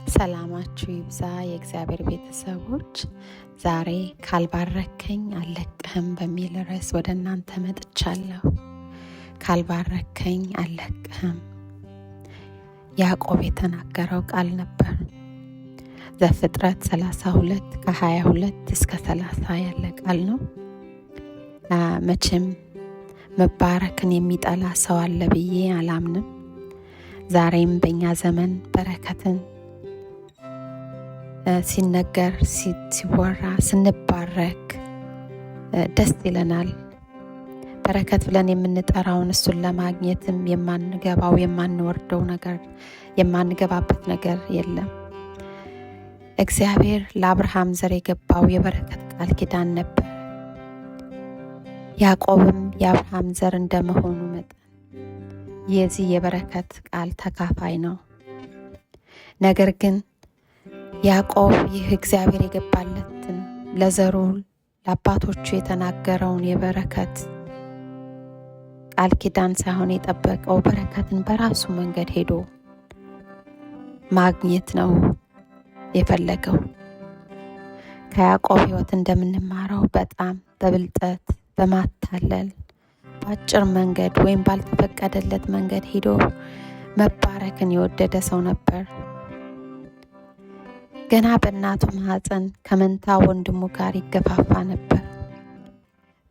ሰላማችሁ ይብዛ የእግዚአብሔር ቤተሰቦች። ዛሬ ካልባረከኝ አልለቅህም በሚል ርዕስ ወደ እናንተ መጥቻለሁ። ካልባረከኝ አልለቅህም ያዕቆብ የተናገረው ቃል ነበር። ዘፍጥረት 32 ከ22 እስከ 30 ያለ ቃል ነው። መቼም መባረክን የሚጠላ ሰው አለ ብዬ አላምንም። ዛሬም በእኛ ዘመን በረከትን ሲነገር ሲወራ ስንባረክ ደስ ይለናል። በረከት ብለን የምንጠራውን እሱን ለማግኘትም የማንገባበት ነገር የለም። እግዚአብሔር ለአብርሃም ዘር የገባው የበረከት ቃል ኪዳን ነበር። ያዕቆብም የአብርሃም ዘር እንደመሆኑ መጠን የዚህ የበረከት ቃል ተካፋይ ነው። ነገር ግን ያዕቆብ ይህ እግዚአብሔር የገባለትን ለዘሩ ለአባቶቹ የተናገረውን የበረከት ቃል ኪዳን ሳይሆን የጠበቀው በረከትን በራሱ መንገድ ሄዶ ማግኘት ነው የፈለገው። ከያዕቆብ ሕይወት እንደምንማረው በጣም በብልጠት በማታለል በአጭር መንገድ ወይም ባልተፈቀደለት መንገድ ሄዶ መባረክን የወደደ ሰው ነበር። ገና በእናቱ ማህፀን ከመንታ ወንድሙ ጋር ይገፋፋ ነበር።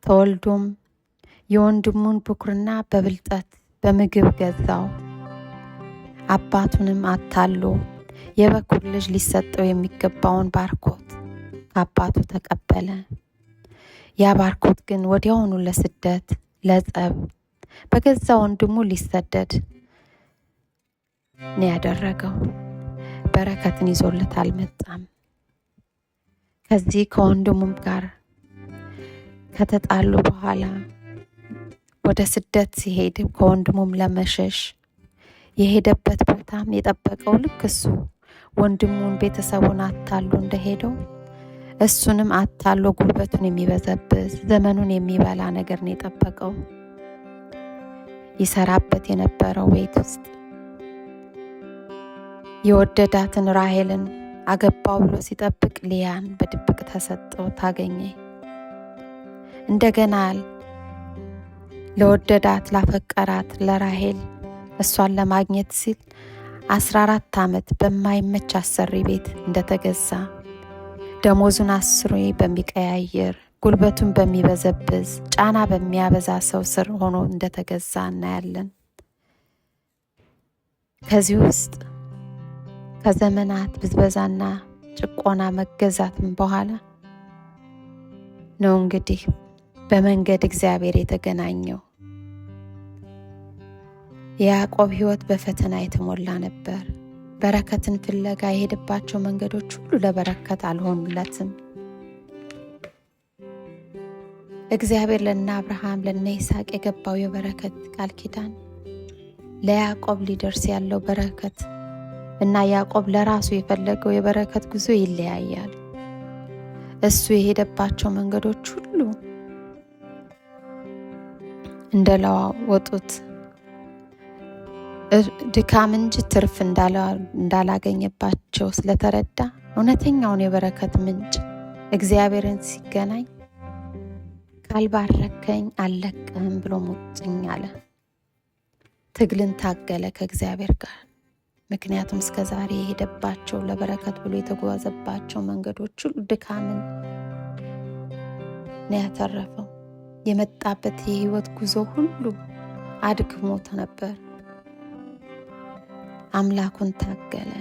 ተወልዶም የወንድሙን ብኩርና በብልጠት በምግብ ገዛው። አባቱንም አታሎ የበኩር ልጅ ሊሰጠው የሚገባውን ባርኮት ከአባቱ ተቀበለ። ያ ባርኮት ግን ወዲያውኑ ለስደት ለጸብ በገዛ ወንድሙ ሊሰደድ ነው ያደረገው። በረከትን ይዞለት አልመጣም። ከዚህ ከወንድሙም ጋር ከተጣሉ በኋላ ወደ ስደት ሲሄድ ከወንድሙም ለመሸሽ የሄደበት ቦታም የጠበቀው ልክ እሱ ወንድሙን ቤተሰቡን አታሎ እንደሄደው እሱንም አታሎ ጉልበቱን የሚበዘብዝ ዘመኑን የሚበላ ነገር ነው የጠበቀው። ይሰራበት የነበረው ቤት ውስጥ የወደዳትን ራሔልን አገባው ብሎ ሲጠብቅ ሊያን በድብቅ ተሰጠው ታገኘ። እንደገና ለወደዳት ላፈቀራት ለራሔል እሷን ለማግኘት ሲል 14 ዓመት በማይመች አሰሪ ቤት እንደተገዛ ደሞዙን 10 በሚቀያየር ጉልበቱን በሚበዘብዝ ጫና በሚያበዛ ሰው ስር ሆኖ እንደተገዛ እናያለን። ከዚህ ውስጥ ከዘመናት ብዝበዛና ጭቆና መገዛትም በኋላ ነው እንግዲህ በመንገድ እግዚአብሔር የተገናኘው። የያዕቆብ ሕይወት በፈተና የተሞላ ነበር። በረከትን ፍለጋ የሄደባቸው መንገዶች ሁሉ ለበረከት አልሆኑለትም። እግዚአብሔር ለእነ አብርሃም ለእነ ይስሐቅ የገባው የበረከት ቃል ኪዳን ለያዕቆብ ሊደርስ ያለው በረከት እና ያዕቆብ ለራሱ የፈለገው የበረከት ጉዞ ይለያያል። እሱ የሄደባቸው መንገዶች ሁሉ እንደለዋወጡት ድካም እንጂ ትርፍ እንዳላገኘባቸው ስለተረዳ እውነተኛውን የበረከት ምንጭ እግዚአብሔርን ሲገናኝ ካልባረከኝ አልለቅህም ብሎ ሙጥኝ አለ። ትግልን ታገለ ከእግዚአብሔር ጋር። ምክንያቱም እስከ ዛሬ የሄደባቸው ለበረከት ብሎ የተጓዘባቸው መንገዶች ሁሉ ድካምን ነው ያተረፈው። የመጣበት የህይወት ጉዞ ሁሉ አድክሞት ነበር። አምላኩን ታገለ።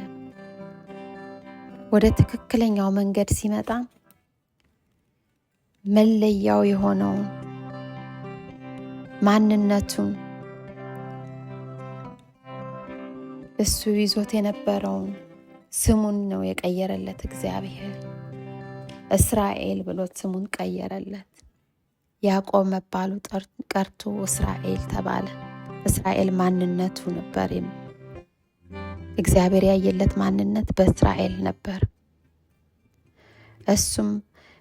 ወደ ትክክለኛው መንገድ ሲመጣ መለያው የሆነውን ማንነቱን እሱ ይዞት የነበረውን ስሙን ነው የቀየረለት እግዚአብሔር። እስራኤል ብሎት ስሙን ቀየረለት። ያዕቆብ መባሉ ቀርቶ እስራኤል ተባለ። እስራኤል ማንነቱ ነበር። እግዚአብሔር ያየለት ማንነት በእስራኤል ነበር። እሱም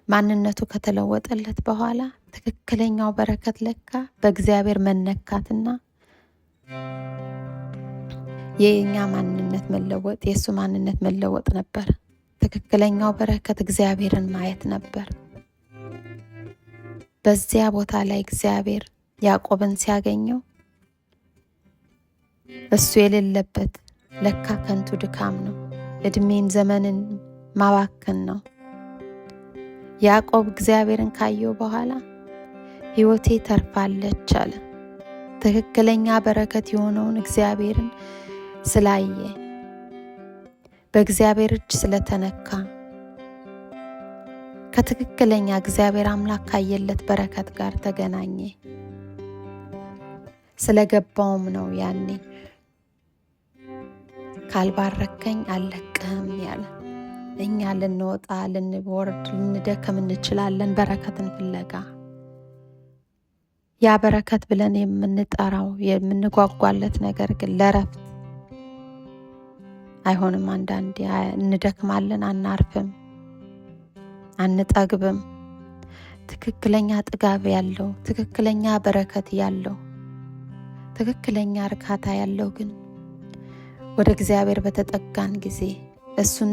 ማንነቱ ከተለወጠለት በኋላ ትክክለኛው በረከት ለካ በእግዚአብሔር መነካትና የኛ ማንነት መለወጥ፣ የሱ ማንነት መለወጥ ነበር። ትክክለኛው በረከት እግዚአብሔርን ማየት ነበር። በዚያ ቦታ ላይ እግዚአብሔር ያዕቆብን ሲያገኘው እሱ የሌለበት ለካ ከንቱ ድካም ነው፣ እድሜን ዘመንን ማባከን ነው። ያዕቆብ እግዚአብሔርን ካየው በኋላ ሕይወቴ ተርፋለች አለ። ትክክለኛ በረከት የሆነውን እግዚአብሔርን ስላየ፣ በእግዚአብሔር እጅ ስለተነካ፣ ከትክክለኛ እግዚአብሔር አምላክ ካየለት በረከት ጋር ተገናኘ። ስለገባውም ነው ያኔ ካልባረከኝ አልለቅህም ያለ። እኛ ልንወጣ ልንወርድ ልንደክም እንችላለን በረከትን ፍለጋ። ያ በረከት ብለን የምንጠራው የምንጓጓለት ነገር ግን ለረፍት አይሆንም። አንዳንዴ እንደክማለን፣ አናርፍም፣ አንጠግብም። ትክክለኛ ጥጋብ ያለው፣ ትክክለኛ በረከት ያለው፣ ትክክለኛ እርካታ ያለው ግን ወደ እግዚአብሔር በተጠጋን ጊዜ፣ እሱን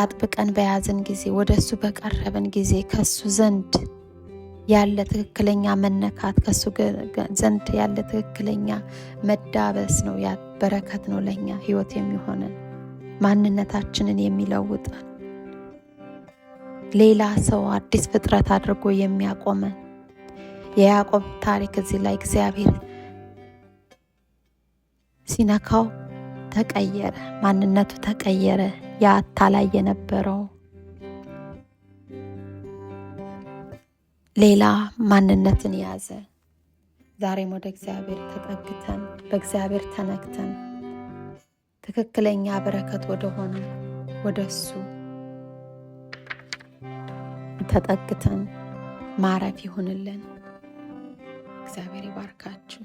አጥብቀን በያዝን ጊዜ፣ ወደ እሱ በቀረብን ጊዜ ከሱ ዘንድ ያለ ትክክለኛ መነካት፣ ከሱ ዘንድ ያለ ትክክለኛ መዳበስ ነው። ያ በረከት ነው ለኛ ሕይወት የሚሆነን፣ ማንነታችንን የሚለውጠን፣ ሌላ ሰው አዲስ ፍጥረት አድርጎ የሚያቆመን። የያዕቆብ ታሪክ እዚህ ላይ እግዚአብሔር ሲነካው ተቀየረ፣ ማንነቱ ተቀየረ። ያ አታላይ የነበረው ሌላ ማንነትን ያዘ። ዛሬም ወደ እግዚአብሔር ተጠግተን በእግዚአብሔር ተነክተን ትክክለኛ በረከት ወደ ሆነ ወደ እሱ ተጠግተን ማረፍ ይሁንልን። እግዚአብሔር ይባርካችሁ።